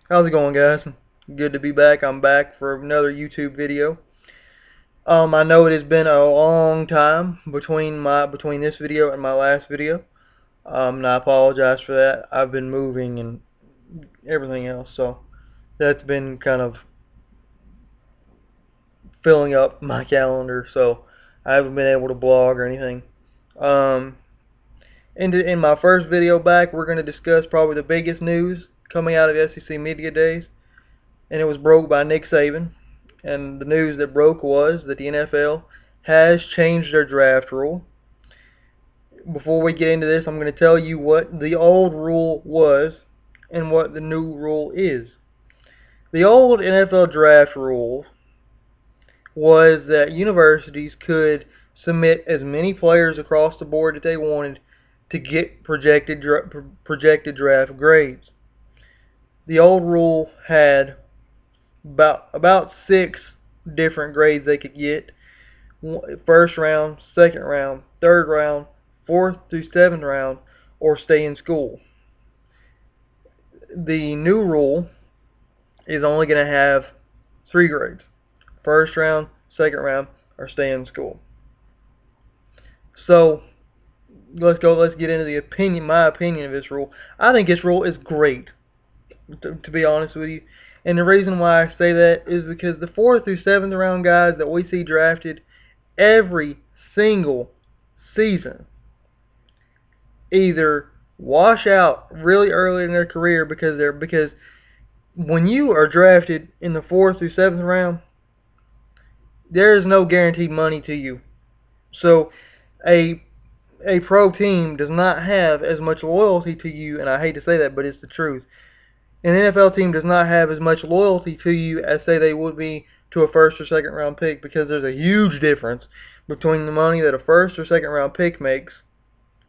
How's it going, guys? Good to be back. I'm back for another YouTube video. I know it has been a long time between this video and my last video. And I apologize for that. I've been moving and everything else, so that's been kind of filling up my calendar. So I haven't been able to blog or anything. Um, in my first video back, we're going to discuss probably the biggest news coming out of SEC Media Days, and it was broke by Nick Saban. And the news that broke was that the NFL has changed their draft rule. Before we get into this, I'm going to tell you what the old rule was and what the new rule is. The old NFL draft rule was that universities could submit as many players across the board that they wanted to get projected draft grades. The old rule had about 6 different grades they could get: first round, second round, third round, fourth through seventh round, or stay in school. The new rule is only going to have 3 grades: first round, second round, or stay in school. So let's get into my opinion of this rule. I think this rule is great, to be honest with you. And the reason why I say that is because the 4th through 7th round guys that we see drafted every single season either wash out really early in their career because when you are drafted in the 4th through 7th round, there is no guaranteed money to you. So a pro team does not have as much loyalty to you, and I hate to say that, but it's the truth. An NFL team does not have as much loyalty to you as, say, they would be to a first or second round pick, because there's a huge difference between the money that a first or second round pick makes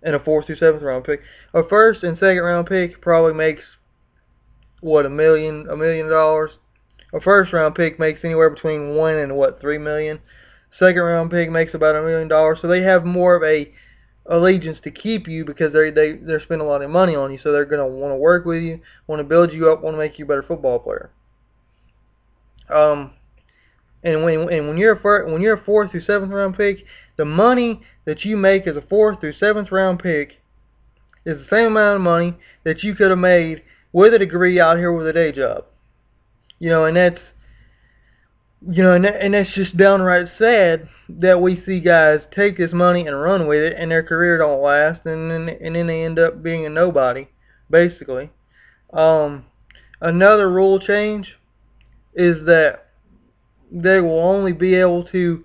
and a 4th through 7th round pick. A first and second round pick probably makes $1 million. A first round pick makes anywhere between $1 and $3 million. Second round pick makes about $1 million. So they have more of a allegiance to keep you because they're spending a lot of money on you. So they're gonna want to work with you, want to build you up, want to make you a better football player. And when you're a 4th through 7th round pick, the money that you make as a 4th through 7th round pick is the same amount of money that you could have made with a degree out here with a day job. And that's just downright sad that we see guys take this money and run with it, and their career don't last, and then they end up being a nobody, basically. Another rule change is that they will only be able to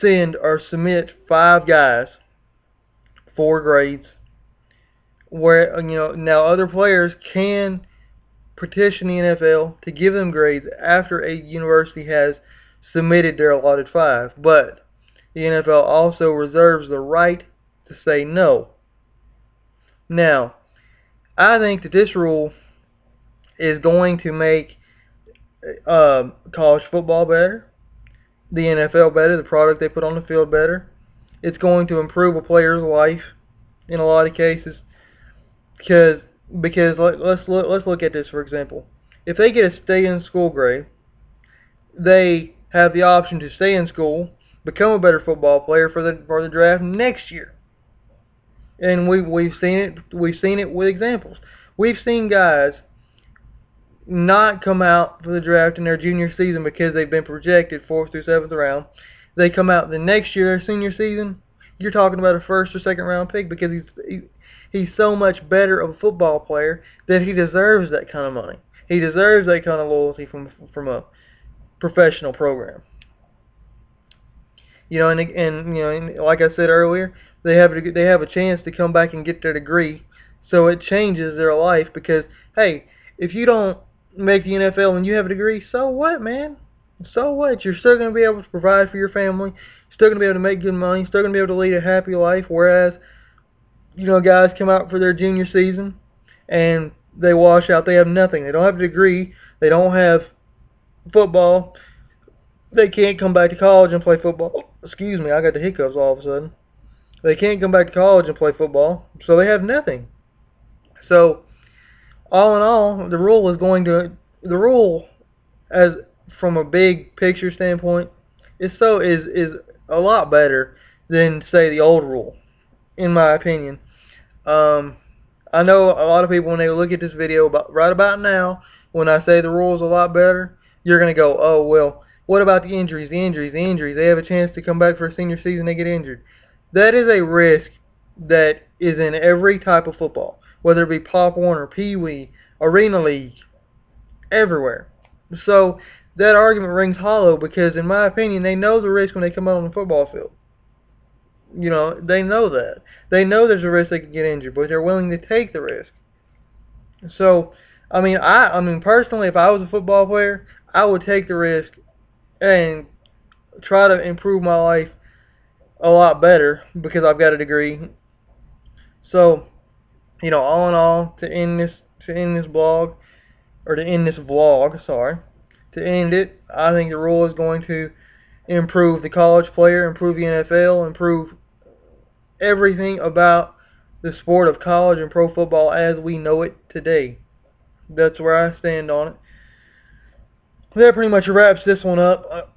send or submit 5 guys, 4 grades. Where now other players can petition the NFL to give them grades after a university has submitted their allotted 5, but the NFL also reserves the right to say no. Now, I think that this rule is going to make college football better, the NFL better, the product they put on the field better. It's going to improve a player's life in a lot of cases, because let's look at this, for example. If they get a stay in school grade, they have the option to stay in school, become a better football player for the draft next year. And we've seen it with examples. We've seen guys not come out for the draft in their junior season because they've been projected 4th through 7th round. They come out the next year, their senior season. You're talking about a first or second round pick, because he's so much better of a football player that he deserves that kind of money. He deserves that kind of loyalty from a professional program. And like I said earlier, they have a chance to come back and get their degree, so it changes their life. Because hey, if you don't make the NFL and you have a degree, so what, man? So what? You're still going to be able to provide for your family. You're still going to be able to make good money. Still going to be able to lead a happy life. Whereas, guys come out for their junior season and they wash out. They have nothing. They don't have a degree. They don't have football. They can't come back to college and play football. Excuse me, I got the hiccups all of a sudden. They can't come back to college and play football, so they have nothing. So all in all, the rule as from a big picture standpoint is a lot better than say the old rule, in my opinion. Um, I know a lot of people, when they look at this video right about now, when I say the rule is a lot better, you're gonna go, oh well, what about the injuries? The injuries, the injuries. They have a chance to come back for a senior season, they get injured. That is a risk that is in every type of football, whether it be Pop Warner, Pee Wee, Arena League, everywhere. So that argument rings hollow because, in my opinion, they know the risk when they come out on the football field. You know, they know that. They know there's a risk they could get injured, but they're willing to take the risk. So, I mean, personally, if I was a football player, I would take the risk and try to improve my life a lot better because I've got a degree. So, you know, all in all, to end this blog, or to end this vlog, sorry, to end it, I think the rule is going to improve the college player, improve the NFL, improve everything about the sport of college and pro football as we know it today. That's where I stand on it. That pretty much wraps this one up.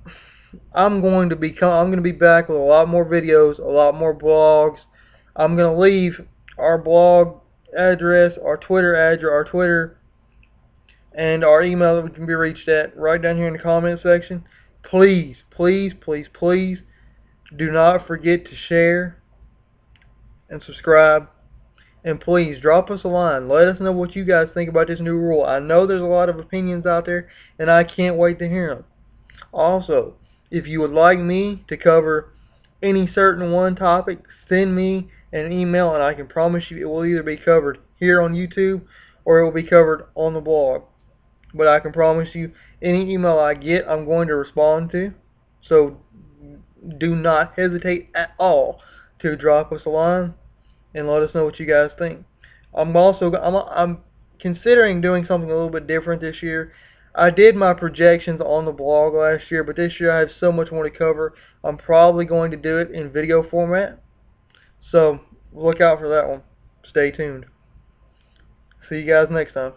I'm going to be back with a lot more videos, a lot more blogs. I'm going to leave our blog address, our Twitter and our email that we can be reached at right down here in the comment section. Please, please, please, please do not forget to share and subscribe. And please drop us a line. Let us know what you guys think about this new rule. I know there's a lot of opinions out there, and I can't wait to hear them. Also, if you would like me to cover any certain one topic, send me an email, and I can promise you it will either be covered here on YouTube or it will be covered on the blog. But I can promise you, any email I get, I'm going to respond to. So do not hesitate at all to drop us a line and let us know what you guys think. I'm considering doing something a little bit different this year. I did my projections on the blog last year, but this year I have so much more to cover. I'm probably going to do it in video format. So look out for that one. Stay tuned. See you guys next time.